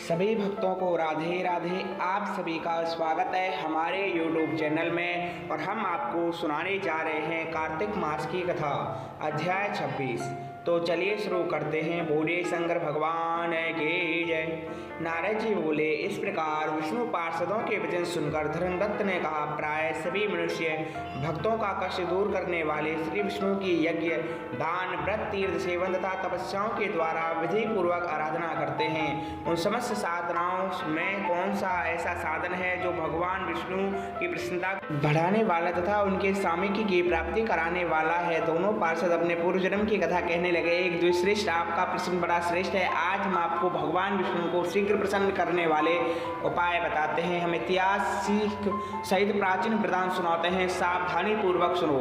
सभी भक्तों को राधे राधे। आप सभी का स्वागत है हमारे YouTube चैनल में और हम आपको सुनाने जा रहे हैं कार्तिक मास की कथा अध्याय 26। तो चलिए शुरू करते हैं। बोले शंकर भगवान की जय। नारद जी बोले, इस प्रकार विष्णु पार्षदों के वचन सुनकर धर्मदत्त ने कहा, प्राय सभी मनुष्य भक्तों का कष्ट दूर करने वाले श्री विष्णु की यज्ञ, दान, व्रत, तीर्थ सेवन तथा तपस्याओं के द्वारा विधि पूर्वक आराधना करते हैं। उन समस्त साधनाओं में कौन सा ऐसा साधन है जो भगवान विष्णु की प्रसन्नता बढ़ाने वाला तथा उनके सामीप्य की प्राप्ति कराने वाला है। दोनों पार्षद अपने पूर्व जन्म की कथा कहने लगे। एक दूसरे आपका प्रश्न बड़ा श्रेष्ठ है। आज हम आपको भगवान विष्णु को शीघ्र प्रसन्न करने वाले उपाय बताते हैं। हम इतिहास सीख सहित प्राचीन वृतांत सुनाते हैं, सावधानी पूर्वक सुनो।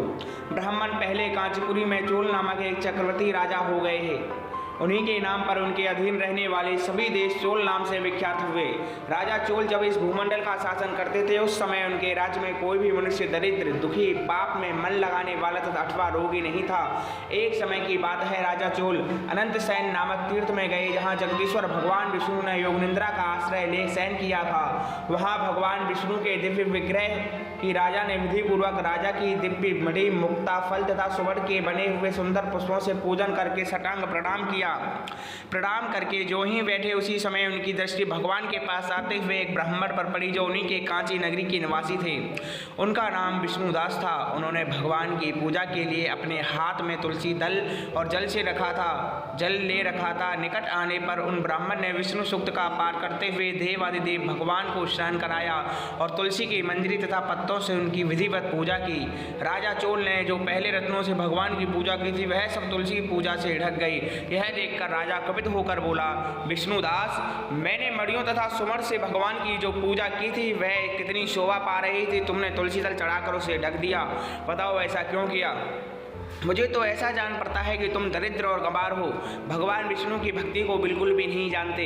ब्राह्मण पहले कांचीपुरी में चोल नामक एक चक्रवर्ती राजा हो गए हैं। उन्हीं के नाम पर उनके अधीन रहने वाले सभी देश चोल नाम से विख्यात हुए। राजा चोल जब इस भूमंडल का शासन करते थे, उस समय उनके राज्य में कोई भी मनुष्य दरिद्र, दुखी, पाप में मन लगाने वाला तथा अथवा रोगी नहीं था। एक समय की बात है, राजा चोल अनंत सैन नामक तीर्थ में गए, जहाँ जगदीश्वर भगवान विष्णु ने योग निद्रा का आश्रय ले शयन किया था। वहाँ भगवान विष्णु के दिव्य विग्रह की राजा ने विधि पूर्वक राजा की दिव्य मणि, मुक्ता, फल तथा सुवर्ण के बने हुए सुंदर पुष्पों से पूजन करके साष्टांग प्रणाम किया। प्रणाम करके जो ही बैठे, उसी समय उनकी दृष्टि भगवान के पास आते हुए एक ब्राह्मण पर पड़ी, जो उन्हीं के कांची नगरी के निवासी थे। उनका नाम विष्णुदास था। उन्होंने भगवान की पूजा के लिए अपने हाथ में तुलसी दल और जल ले रखा था। निकट आने पर उन ब्राह्मण ने विष्णु सूक्त का पाठ करते हुए देवादिदेव भगवान को स्नान कराया और तुलसी की मंजरी तथा पत्तों से उनकी विधिवत पूजा की। राजा चोल ने जो पहले रत्नों से भगवान की पूजा की थी, वह सब तुलसी की पूजा से ढक गई। यह देखकर राजा कपित होकर बोला, विष्णुदास, मैंने मणियों तथा सुवर्ण से भगवान की जो पूजा की थी, वह कितनी शोभा पा रही थी, तुमने तुलसी दल चढ़ाकर उसे ढक दिया। बताओ ऐसा क्यों किया? मुझे तो ऐसा जान पड़ता है कि तुम दरिद्र और गंवार हो, भगवान विष्णु की भक्ति को बिल्कुल भी नहीं जानते।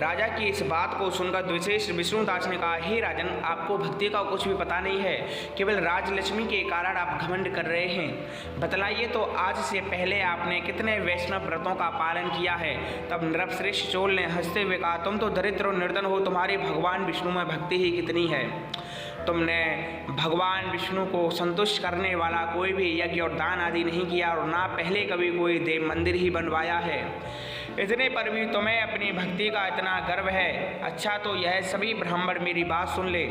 राजा की इस बात को सुनकर द्विशेष विष्णुदास ने कहा, हे राजन, आपको भक्ति का कुछ भी पता नहीं है, केवल राजलक्ष्मी के कारण आप घमंड कर रहे हैं। बतलाइए तो आज से पहले आपने कितने वैष्णव व्रतों का पालन किया है? तब नृपश्रेष्ठ चोल ने हंसते हुए कहा, तुम तो दरिद्र और निर्धन हो, तुम्हारी भगवान विष्णु में भक्ति ही कितनी है। तुमने भगवान विष्णु को संतुष्ट करने वाला कोई भी यज्ञ और दान आदि नहीं किया और ना पहले कभी कोई देव मंदिर ही बनवाया है। इतने पर भी तुम्हें अपनी भक्ति का इतना गर्व है। अच्छा, तो यह सभी ब्राह्मण मेरी बात सुन ले।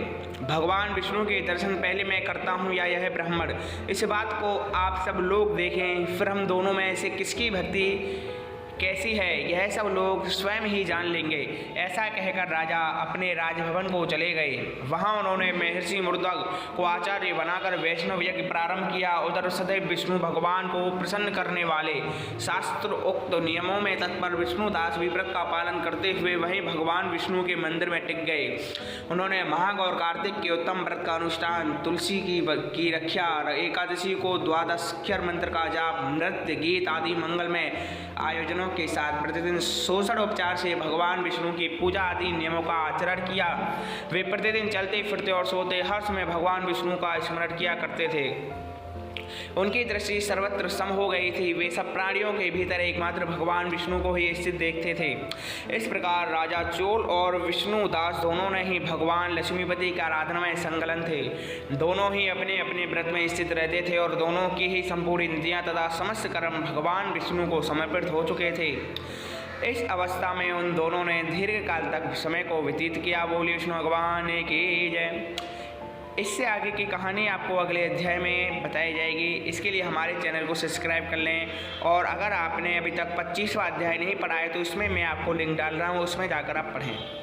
भगवान विष्णु के दर्शन पहले मैं करता हूँ या यह ब्राह्मण? इस बात को आप सब लोग देखें, फिर हम दोनों में से किसकी भक्ति कैसी है, यह सब लोग स्वयं ही जान लेंगे। ऐसा कहकर राजा अपने राजभवन को चले गए। वहां उन्होंने महर्षि मुर्दग को आचार्य बनाकर वैष्णव यज्ञ प्रारंभ किया। उधर सदैव विष्णु भगवान को प्रसन्न करने वाले शास्त्र उक्त नियमों में तत्पर विष्णुदास भी व्रत का पालन करते हुए वहीं भगवान विष्णु के मंदिर में टिक गए। उन्होंने माघ और कार्तिक के उत्तम व्रत का अनुष्ठान, तुलसी की रक्षा, एकादशी को द्वादशाक्षर मंत्र का जाप, नृत्य, गीत आदि मंगलमय आयोजनों के साथ प्रतिदिन षोडशोपचार से भगवान विष्णु की पूजा आदि नियमों का आचरण किया। वे प्रतिदिन चलते फिरते और सोते हर समय भगवान विष्णु का स्मरण किया करते थे। उनकी दृष्टि सर्वत्र सम हो गई थी। वे सब प्राणियों के भीतर एकमात्र भगवान विष्णु को ही स्थित देखते थे। इस प्रकार राजा चोल और विष्णुदास दोनों ने ही भगवान लक्ष्मीपति की आराधना में संलग्न थे। दोनों ही अपने अपने व्रत में स्थित रहते थे और दोनों की ही संपूर्ण इंद्रियां तथा समस्त कर्म भगवान विष्णु को समर्पित हो चुके थे। इस अवस्था में उन दोनों ने दीर्घ काल तक समय को व्यतीत किया। बोलिए विष्णु भगवान की जय। इससे आगे की कहानी आपको अगले अध्याय में बताई जाएगी। इसके लिए हमारे चैनल को सब्सक्राइब कर लें और अगर आपने अभी तक 25वां अध्याय नहीं पढ़ा है तो इसमें मैं आपको लिंक डाल रहा हूँ, उसमें जाकर आप पढ़ें।